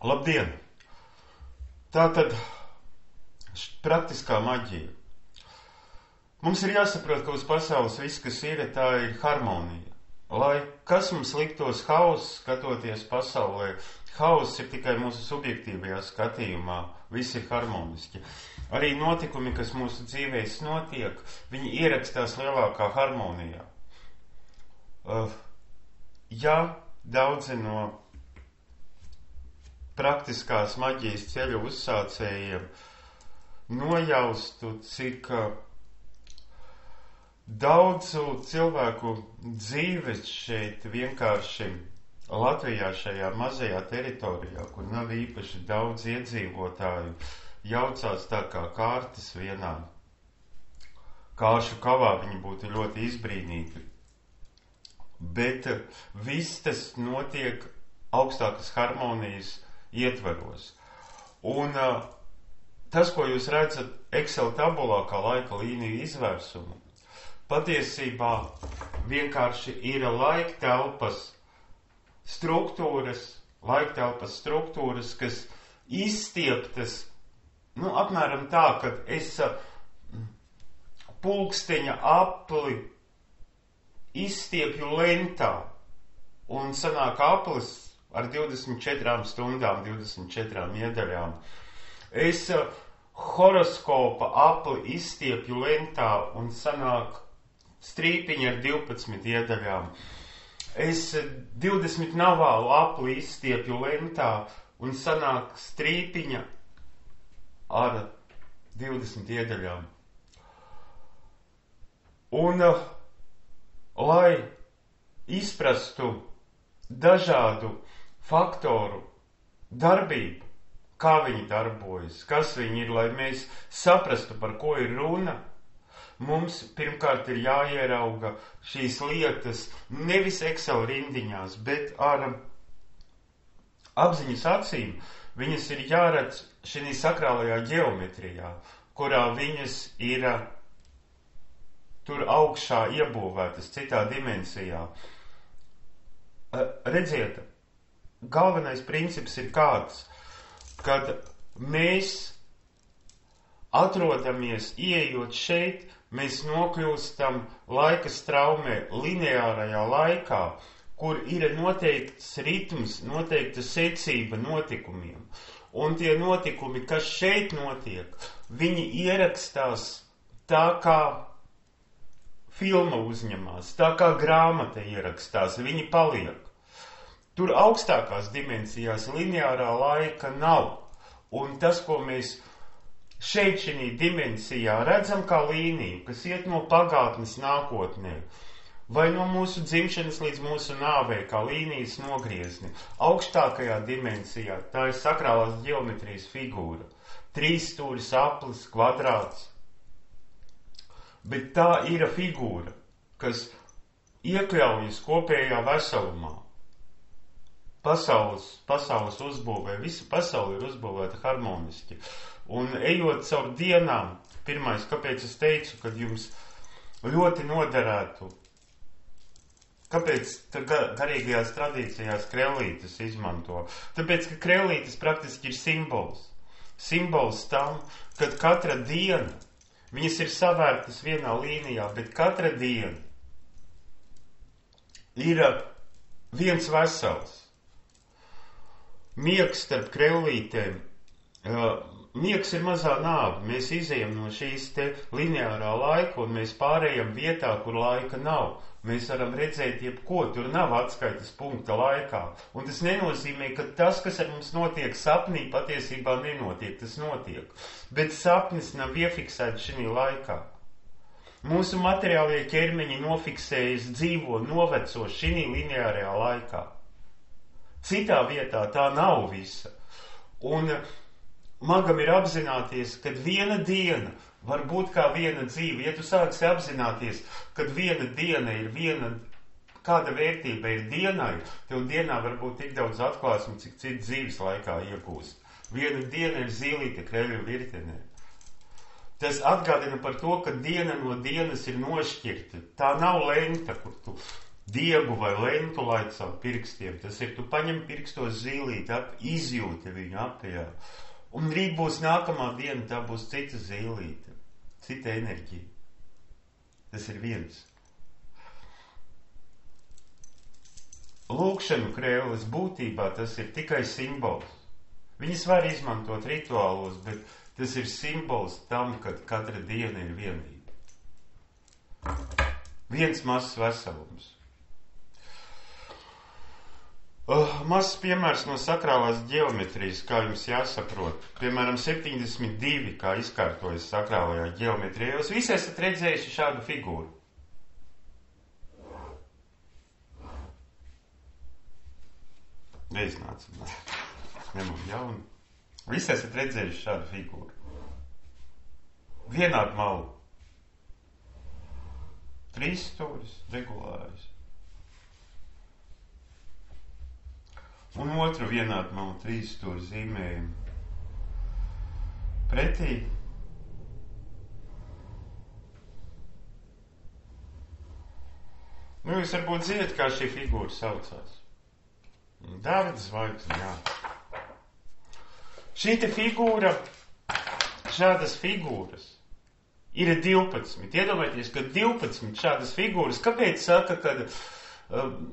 Labdien! Tātad praktiskā maģija. Mums ir jāsaprot, ka uz pasaules viss, kas ir, tā ir harmonija. Lai kas mums liktos hauss, skatoties pasaulē, hauss ir tikai mūsu subjektīvajā skatījumā, viss ir harmoniski. Arī notikumi, kas mūsu dzīvēs notiek, viņi ierakstās lielākā harmonijā. Ja daudzi no praktiskās maģijas ceļu uzsācējiem nojaustu, cik daudzu cilvēku dzīves šeit vienkārši Latvijā šajā mazajā teritorijā, kur nav īpaši daudz iedzīvotāju, jaucās tā kā kārtas vienā. Kāšu kavā viņi būtu ļoti izbrīnīti. Bet viss tas notiek augstākas harmonijas ietvaros. Un tas, ko jūs redzat Excel tabulā kā laika līniju izvērsumu, patiesībā vienkārši ir laiktelpas struktūras, kas izstieptas, apmēram tā, kad es pulksteņa apli izstiepju lentā, un sanāk aplis ar 24 stundām, 24 iedaļām. Es horoskopa apli izstiepju lentā un sanāk strīpiņi ar 12 iedaļām. Es 20 navālu apli izstiepju lentā un sanāk strīpiņa ar 20 iedaļām. Un, lai izprastu dažādu faktoru darbību, kā viņi darbojas, kas viņi ir, lai mēs saprastu, par ko ir runa, mums pirmkārt ir jāierauga šīs lietas nevis Excel rindiņās, bet ar apziņas acīm. Viņas ir jāredz šī sakrālajā ģeometrijā, kurā viņas ir tur augšā iebūvētas citā dimensijā. Redziet, galvenais princips ir kāds, kad mēs atrodamies, ieejot šeit, mēs nokļūstam laika straumē, lineārajā laikā, kur ir noteikts ritms, noteikta secība notikumiem. Un tie notikumi, kas šeit notiek, viņi ierakstās tā kā filma uzņemās, tā kā grāmata ierakstās, viņi paliek. Tur augstākās dimensijās lineārā laika nav. Un tas, ko mēs šeit šī dimensijā redzam kā līniju, kas iet no pagātnes nākotnē, vai no mūsu dzimšanas līdz mūsu nāvei, kā līnijas nogriezni, augstākajā dimensijā tā ir sakrālās ģeometrijas figūra. 3 stūris, aplis, kvadrāts. Bet tā ir figūra, kas iekļaujas kopējā veselumā. Pasaules uzbūvē, visa pasaule ir uzbūvēta harmoniski. Un ejot caur dienām, pirmais, kāpēc es teicu, kad jums ļoti noderētu, kāpēc garīgajās tradīcijās krellītes izmanto? Tāpēc, ka krellītes praktiski ir simbols. Simbols tam, kad katra diena, viņas ir savērtas vienā līnijā, bet katra diena ir viens vesels. Miegs starp krellītēm. Miegs ir mazā nāve. Mēs izejam no šīs te lineārā laika un mēs pārējam vietā, kur laika nav. Mēs varam redzēt jebko, tur nav atskaites punkta laikā. Un tas nenozīmē, ka tas, kas ar mums notiek sapnī, patiesībā nenotiek, tas notiek. Bet sapnis nav iefiksēts šī laikā. Mūsu materiālie ķermeņi nofiksējas, dzīvo, noveco šī lineārajā laikā. Citā vietā tā nav visa. Un magam ir apzināties, ka viena diena var būt kā viena dzīve. Ja tu sāksi apzināties, ka viena diena ir kāda vērtība ir dienai, tev dienā var būt tik daudz atklāsmu, cik citu dzīves laikā iegūst. Viena diena ir zīlīte kreļu virtenē. Tas atgādina par to, ka diena no dienas ir nošķirta. Tā nav lenta, kur tu diegu vai lentu laid savu pirkstiem. Tas ir, tu paņem pirkstos zīlīti, izjūti viņu apējā. Un rīt būs nākamā diena, tā būs cita zīlīte, cita enerģija. Tas ir viens. Lūkšanu krēvles būtībā tas ir tikai simbols. Viņas var izmantot rituālos, bet tas ir simbols tam, kad katra diena ir vienība. Viens mazs veselums. Mazs piemērs no sakrālās ģeometrijas, kā jums jāsaprot. Piemēram, 72, kā izkārtojas sakrālajā ģeometrijā. Jūs visi esat redzējuši šādu figūru. Neiznāca. Nemam jaunu. Visi esat redzējuši šādu figūru. Vienādu malu. 3 stūris, regulāris. Un otru vienādu malu 3 stūri zīmējumu. Pretī. Jūs varbūt zināt, kā šī figūra saucās. Dāvids Zvaigzne, jā. Šī te figūra, šādas figūras ir 12. Iedomājieties, ka 12 šādas figūras. Kāpēc saka, kad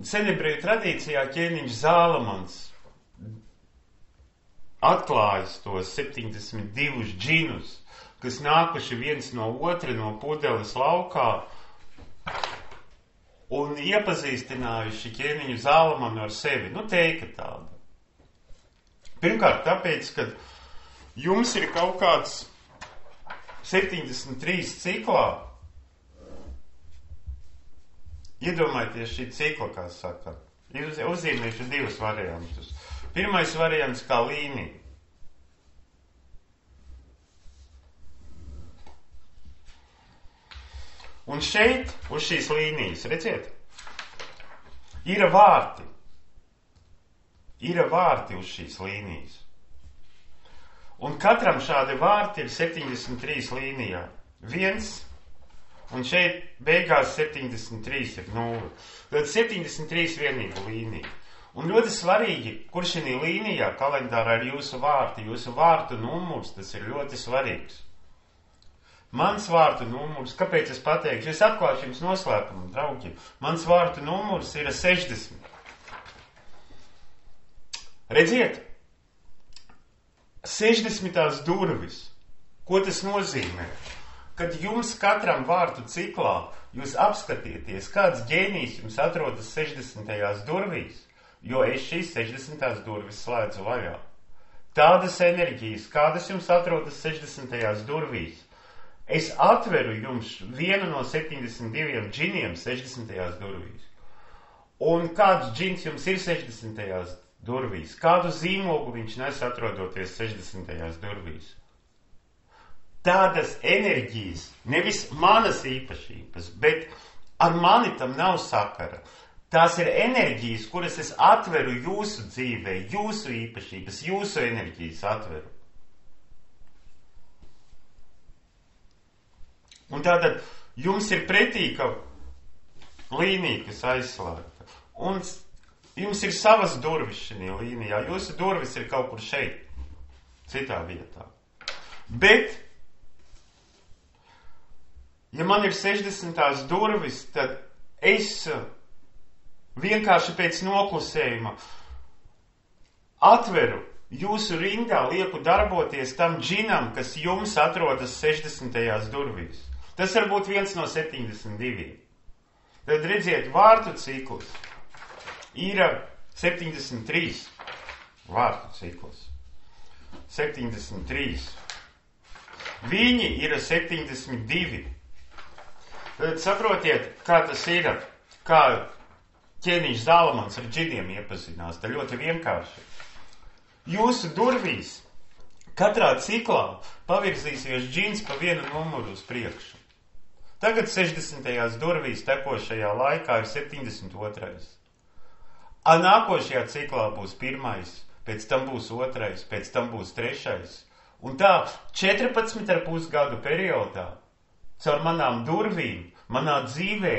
senebreju tradīcijā ķēniņš Zālamans atklājas tos 72 džinus, kas nākuši viens no otra no pudeles laukā un iepazīstinājuši ķēniņu Zālamanu ar sevi. Teika tāda. Pirmkārt, tāpēc, ka jums ir kaut kāds 73 ciklā. Iedomājieties šī cikla, kā saka. Uzzīmēšu 2 variantus. Pirmais variants kā līnija. Un šeit, uz šīs līnijas, redziet, ir vārti. Ir vārti uz šīs līnijas. Un katram šādi vārti ir 73 līnijā. 1, un šeit beigās 73 ir 0. Tad 73 vienību līnija. Un ļoti svarīgi, kur šī līnijā kalendārā ir jūsu vārti. Jūsu vārtu numurs, tas ir ļoti svarīgs. Mans vārtu numurs, kāpēc es pateikšu? Es atklāšu jums noslēpumu, draugi. Mans vārtu numurs ir 60. Redziet, 60. durvis. Ko tas nozīmē? Kad jums katram vārtu ciklā jūs apskatieties, kāds ģēnijs jums atrodas 60. durvīs, jo es šīs 60. durvis slēdzu vaļā. Tādas enerģijas, kādas jums atrodas 60. durvīs, es atveru jums vienu no 72 džiniem 60. durvīs. Un kāds džins jums ir 60. durvīs? Kādu zīmogu viņš nes atrodoties 60. durvīs? Tādas enerģijas, nevis manas īpašības, bet ar mani tam nav sakara. Tās ir enerģijas, kuras es atveru jūsu dzīvē, jūsu īpašības, jūsu enerģijas atveru. Un tātad jums ir pretīka līnija, kas aizslēgta. Un jums ir savas durvis šajā līnijā. Jūsu durvis ir kaut kur šeit, citā vietā. Bet, ja man ir 60. durvis, tad es vienkārši pēc noklusējuma atveru jūsu rindā, lieku darboties tam džinam, kas jums atrodas 60. durvīs. Tas var būt viens no 72. Tad redziet, vārtu cikls ir 73. Vārtu cikls. 73. Viņi ir 72. Tad saprotiet, kā tas ir, kā ķēniņš Zālamans ar džiniem iepazinās. Tā ļoti vienkārši. Jūsu durvīs katrā ciklā pavirzīsies džins pa vienu numuru uz priekšu. Tagad 60. durvīs tekošajā laikā ir 72. Nākošajā ciklā būs 1, pēc tam būs 2, pēc tam būs 3. Un tā 14,5 gadu periodā caur manām durvīm, manā dzīvē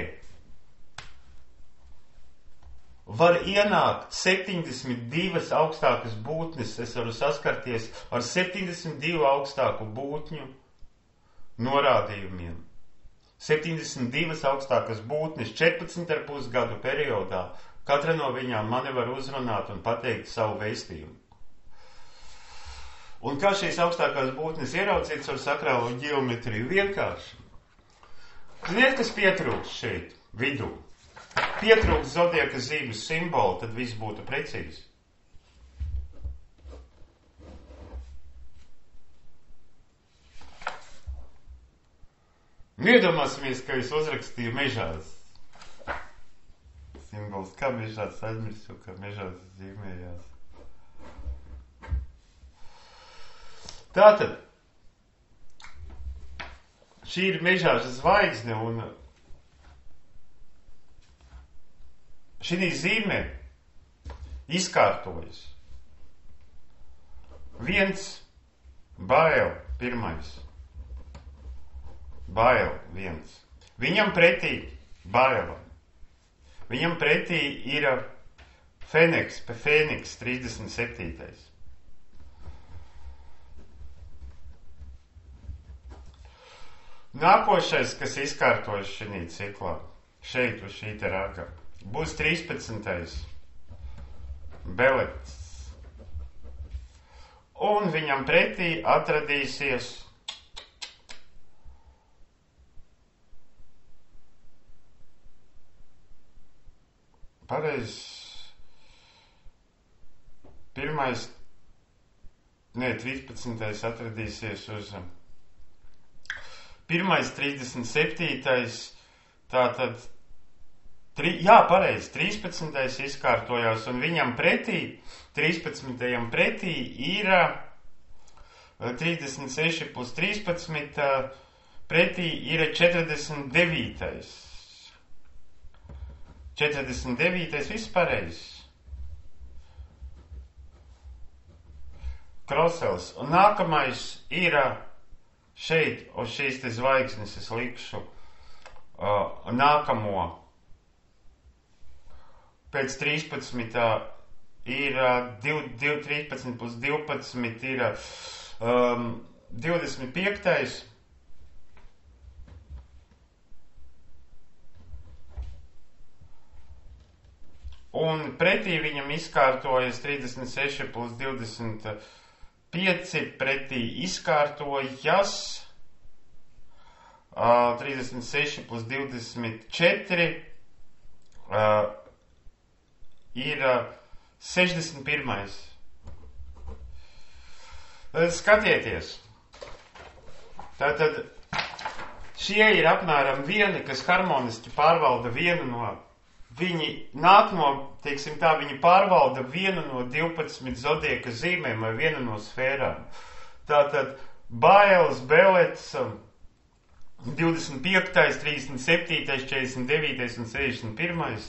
var ienākt 72 augstākas būtnes, es varu saskarties ar 72 augstāku būtņu norādījumiem. 72 augstākas būtnes 14,5 gadu periodā, katra no viņām mani var uzrunāt un pateikt savu vēstījumu. Un kā šīs augstākās būtnes ieraudzīts ar sakrālo ģeometriju? Vienkārši. Ziniet, kas pietrūkst šeit, vidū? Pietrūkst zodieka zīmes simbolu, tad viss būtu precīzi. Iedomāsimies, ka es uzrakstīju mežās. Simbols, kā mežās aizmirsu, ka mežās zīmējās. Tātad, šī ir mežāža zvaigzne, un šī zīmē izkārtojas. Viens bail, pirmais. Bail, viens. Viņam pretī bailam. Viņam pretī ir Fēniks, 37. Nākošais, kas izkārtojas šī ciklā, šeit uz šī te raga, būs 13. Belets. Un viņam pretī atradīsies pareiz pirmais, 13. atradīsies uz pirmais 37. Tātad, pareiz, 13. izkārtojās, un viņam pretī, 13. pretī ir 36 plus 13, pretī ir 49. 49. viss pareizs. Krosels. Un nākamais ir šeit, uz šīs te zvaigznes es likšu nākamo. Pēc 13. ir 13 plus 12 ir 25. Un pretī viņam izkārtojas 36 plus 25, pretī izkārtojas 36 plus 24 ir 61. Skatieties. Tātad šie ir apmēram vieni, kas harmoniski pārvalda vienu no. Viņi nāk no, teiksim tā, viņi pārvalda vienu no 12 zodieka zīmēm vai vienu no sfērām. Tātad Bails, Belets, 25., 37., 49. un 61.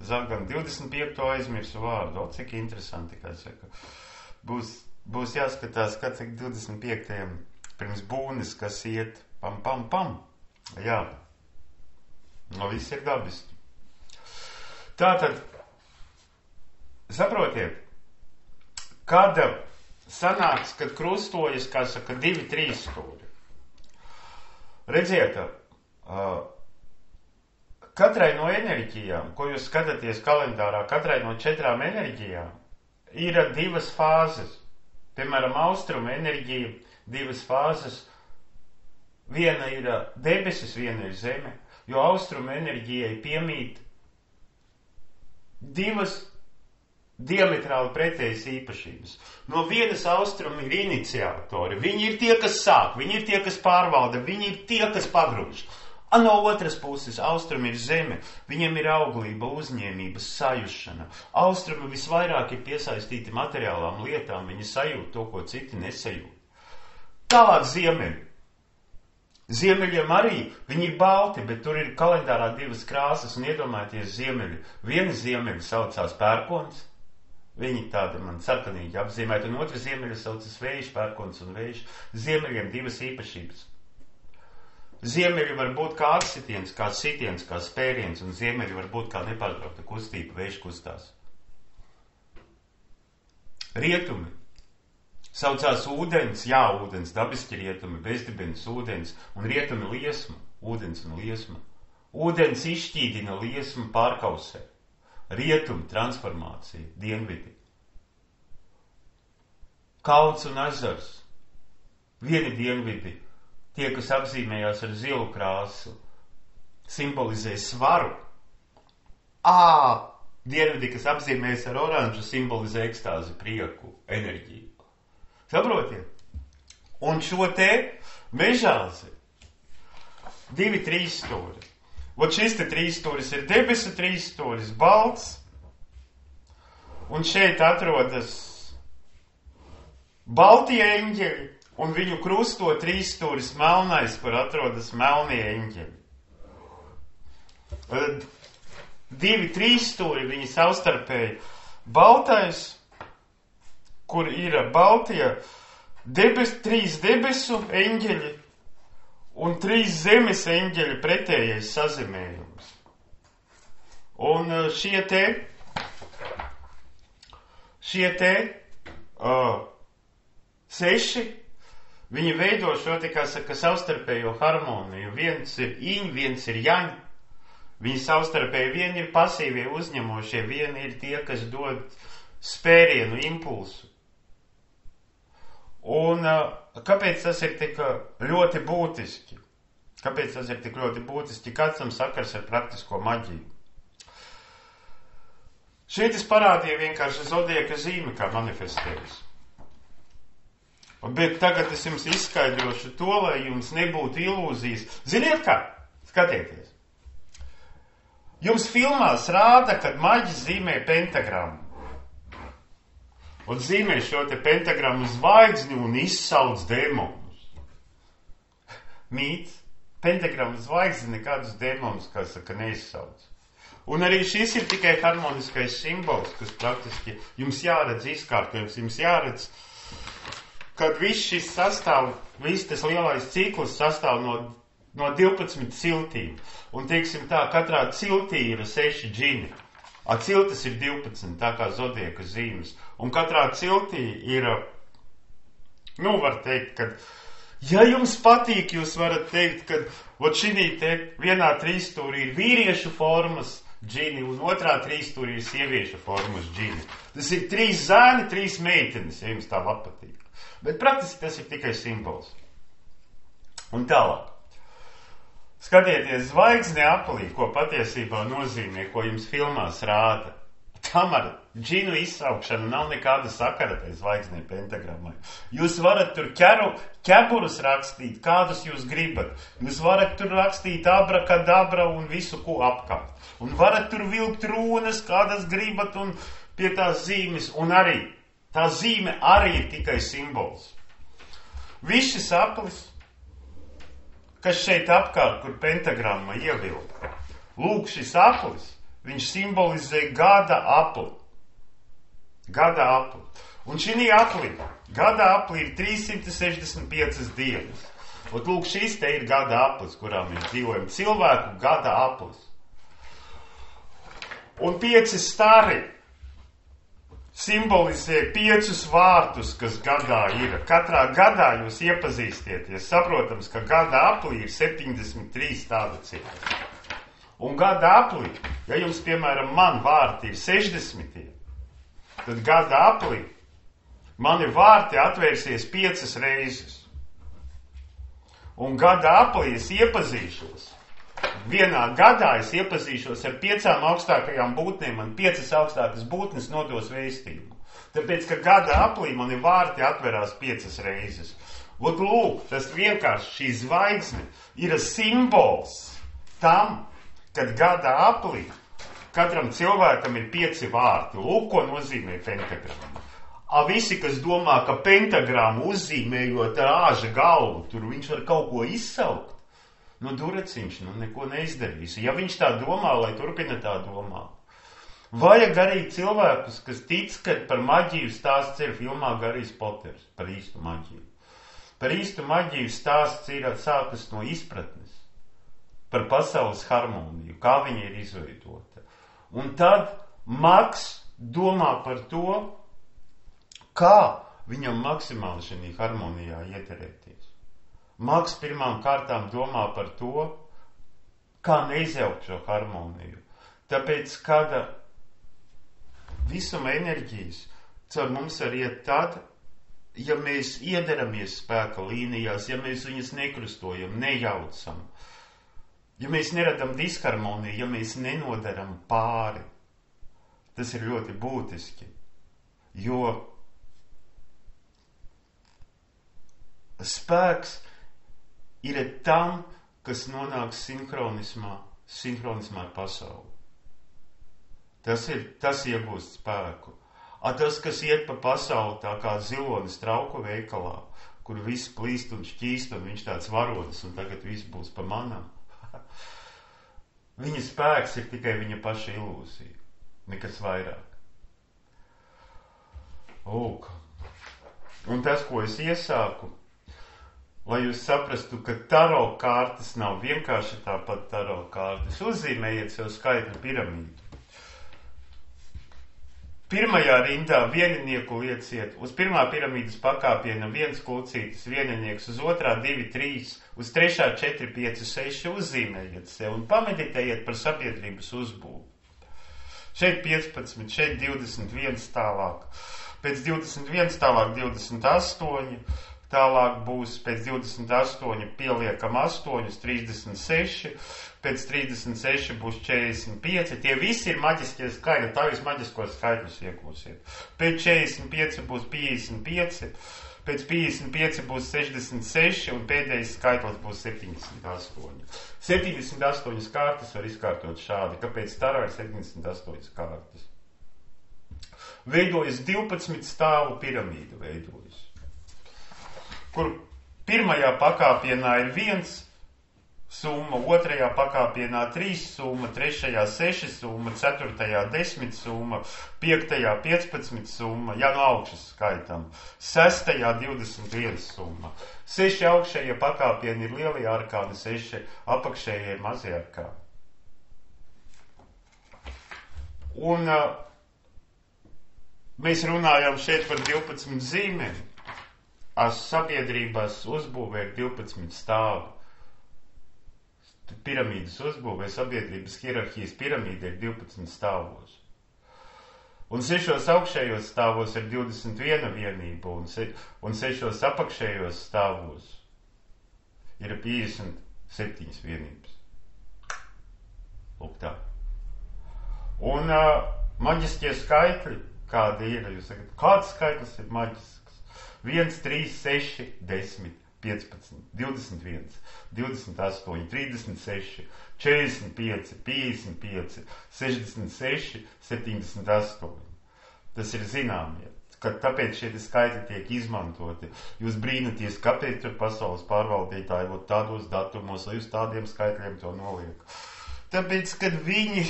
Zagam 25. aizmirsu vārdu. O, cik interesanti, kā saka. Būs jāskatās, kā cik 25. pirms būnes, kas iet pam, pam, pam. Jā. No viss ir dabiski. Tātad, saprotiet, kad sanāks, kad krustojas, kā saka, 2-3 stūri. Redziet, katrai no enerģijām, ko jūs skatāties kalendārā, katrai no 4 enerģijām ir 2 fāzes. Piemēram, austruma enerģija, 2 fāzes. Viena ir debesis, viena ir zeme, jo austruma enerģijai piemīt 2 diametrāli pretējas īpašības. No vienas austrumi ir iniciatori, viņi ir tie, kas sāk, viņi ir tie, kas pārvalda, viņi ir tie, kas pagrūž. No otras puses, austrumi ir zeme, viņiem ir auglība, uzņēmība, sajušana. Austrumi visvairāk ir piesaistīti materiālām lietām, viņi sajūt to, ko citi nesajūt. Tālāk ziemeļi. Ziemeļiem arī, viņi ir balti, bet tur ir kalendārā 2 krāsas, un iedomājieties ziemeļi. Viena ziemeļa saucās pērkons, viņi tādi man sarkanīgi apzīmēti, un otra ziemeļa saucas vējš, pērkons un vējš. Ziemeļiem 2 īpašības. Ziemeļi var būt kā atsitiens, kā sitiens, kā spēriens, un ziemeļi var būt kā nepārtraukta kustība, vējš kustās. Rietumi saucās ūdens, jā, ūdens, dabiski rietumi, bezdibens ūdens, un rietumi liesma, ūdens un liesma. Ūdens izšķīdina liesmu pārkausē. Rietumi transformācija, dienvidi. Kalns un ezers. Vieni dienvidi, tie, kas apzīmējās ar zilu krāsu, simbolizē svaru. Dienvidi, kas apzīmējas ar oranžu, simbolizē ekstāzi, prieku, enerģiju. Saprotiet? Un šo te mežāzi, 2 trīsstūri. Vot šis te trīsstūris ir debesu trīsstūris, balts, un šeit atrodas baltie eņģeļi, un viņu krusto trīsstūris melnais, kur atrodas melnie eņģeļi. 2 trīsstūri, viņi savstarpēji. Baltais, kur ir baltie 3 debesu eņģeļi un 3 zemes eņģeļi pretējais sazemējums. Un šie te 6, viņi veido šo te, kā saka, savstarpējo harmoniju. Viens ir iņ, viens ir jaņ. Viņi savstarpēji, vieni ir pasīvie uzņemošie, vieni ir tie, kas dod spērienu, impulsu. Un kāpēc tas ir tik ļoti būtiski? Kāpēc tas ir tik ļoti būtiski? Kāds tam sakars ar praktisko maģiju? Šeit es parādīju vienkārši zodieka zīmi, kā manifestējas. Bet tagad es jums izskaidrošu to, lai jums nebūtu ilūzijas. Ziniet kā? Skatieties. Jums filmās rāda, kad maģis zīmē pentagrammu. Un zīmē šo te pentagrammu zvaigzni un izsauc demonus. Mīts, pentagrammu zvaigzni nekādus demonus, kā saka, neizsauc. Un arī šis ir tikai harmoniskais simbols, kas praktiski jums jāredz izkārtojums, jums jāredz, kad viss šis sastāv, viss tas lielais cikls sastāv no 12 ciltīm. Un, teiksim tā, katrā ciltī ir 6 džini. Ciltis ir 12, tā kā zodieka zīmes. Un katrā ciltī ir, var teikt, ka, ja jums patīk, jūs varat teikt, ka, šī te vienā trīsstūrī ir vīriešu formas džini, un otrā trīsstūrī ir sieviešu formas džini. Tas ir 3 zēni, 3 meitenes, ja jums tā patīk. Bet praktiski tas ir tikai simbols. Un tālāk. Skatieties, zvaigzne aplī, ko patiesībā nozīmē, ko jums filmās rāda. Tam ar džinu izsaukšanu nav nekāda sakara tai zvaigznei pentagrammai. Jūs varat tur ķeburus rakstīt, kādus jūs gribat. Jūs varat tur rakstīt abrakadabra un visu, ko apkārt. Un varat tur vilkt rūnas, kādas gribat, un pie tās zīmes. Un arī, tā zīme arī ir tikai simbols. Viss šis aplis, kas šeit apkārt, kur pentagramma ievilka. Lūk, šis aplis, viņš simbolizē gada apli. Gada apli. Un šī aplī, gada aplī ir 365 dienas. Un lūk, šis te ir gada aplis, kurā mēs dzīvojam. Cilvēku gada aplis. Un 5 stari simbolizē 5 vārtus, kas gadā ir. Katrā gadā jūs iepazīstieties. Saprotams, ka gada aplī ir 73 tāda cita. Un gada aplī, ja jums, piemēram, man vārti ir 60, tad gada aplī mani vārti atvērsies 5 reizes. Un gada aplī es iepazīšos. Vienā gadā es iepazīšos ar 5 augstākajām būtnēm, man 5 augstākas būtnes nodos vēstījumu. Tāpēc, ka gada aplī mani vārti atverās 5 reizes. Ot, lūk, tas vienkārši šī zvaigzne ir simbols tam, kad gada aplī katram cilvēkam ir 5 vārti. Lūk, ko nozīmē pentagramma. Visi, kas domā, ka pentagrammu uzzīmējot āža galvu, tur viņš var kaut ko izsaukt. Dureciņš, neko neizdarīs. Ja viņš tā domā, lai turpina tā domāt. Vajag arī cilvēkus, kas tic, ka par maģiju stāsts ir filmā Garijs Poters, par īstu maģiju. Par īstu maģiju stāsts ir sākas no izpratnes par pasaules harmoniju, kā viņa ir izveidota. Un tad Maks domā par to, kā viņam maksimāli šajā harmonijā ieterēties. Maks pirmām kārtām domā par to, kā neizjaukt šo harmoniju. Tāpēc, kad visuma enerģijas caur mums var iet tad, ja mēs iedaramies spēka līnijās, ja mēs viņas nekrustojam, nejaucam, ja mēs neradam disharmoniju, ja mēs nenodaram pāri. Tas ir ļoti būtiski, jo spēks ir tam, kas nonāk sinhronismā ar pasauli. Tas iegūst spēku. Tas, kas iet pa pasauli tā kā zilonis trauku veikalā, kur viss plīst un šķīst, un viņš tāds varonis, un tagad viss būs pa manām. Viņa spēks ir tikai viņa paša ilūzija, nekas vairāk. Lūk. Un tas, ko es iesāku, lai jūs saprastu, ka taro kārtas nav vienkārši tāpat taro kārtas. Uzzīmējiet sev skaitļu piramīdu. Pirmajā rindā vieninieku lieciet, uz pirmā piramīdas pakāpiena 1 klucītis, vieninieks, uz otrā 2, 3, uz trešā 4, 5, 6 uzzīmējiet sev un pameditējiet par sabiedrības uzbūvu. Šeit 15, šeit 21 tālāk. Pēc 21 tālāk 28, tālāk būs pēc 28 pieliekam 8, 36, pēc 36 būs 45. Tie visi ir maģiskie skaļi, tā jūs maģiskos skaļus iegūsiet. Pēc 45 būs 55, pēc 55 būs 66 un pēdējais skaitlis būs 78. 78 kārtas var izkārtot šādi. Kāpēc tarā ir 78 kārtas? Veidojas 12 stāvu piramīdu veidojas, kur pirmajā pakāpienā ir 1 summa, otrajā pakāpienā 3 summa, trešajā 6 summa, ceturtajā 10 summa, piektajā 15 summa, ja no augšas skaitam, sestajā 21 summa. 6 augšējie pakāpieni ir lielie arkāni, 6 apakšējie ir mazie arkāni. Un mēs runājam šeit par 12 zīmēm. Sabiedrībās uzbūvē ir 12 stāvi. Piramīdas uzbūvē, sabiedrības hierarhijas piramīda ir 12 stāvos. Un 6 augšējos stāvos ir 21 vienība, un 6 apakšējos stāvos ir 57 vienības. Lūk tā. Un maģiskie skaitļi, kādi ir? Jūs sakat, kāds skaitlis ir maģisks? 1, 3, 6, 10. 15, 21, 28, 36, 45, 55, 66, 78. Tas ir zināmie, ka tāpēc šie skaitļi tiek izmantoti. Jūs brīnaties, kāpēc tur pasaules pārvaldītāji būtu tādos datumos, lai uz tādiem skaitļiem to noliek. Tāpēc, kad viņi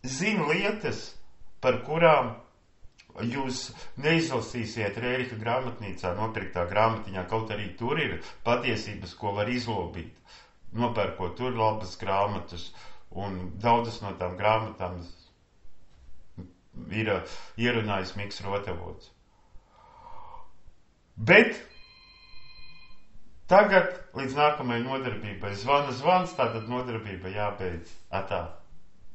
zina lietas, par kurām jūs neizlasīsiet Rērika grāmatnīcā nopirktā grāmatiņā, kaut arī tur ir patiesības, ko var izlobīt. Nopērkot tur labas grāmatas, un daudzas no tām grāmatām ir ierunājis Miks Rotevots. Bet tagad līdz nākamajai nodarbībai zvans, tātad nodarbība jābeidz. Atā.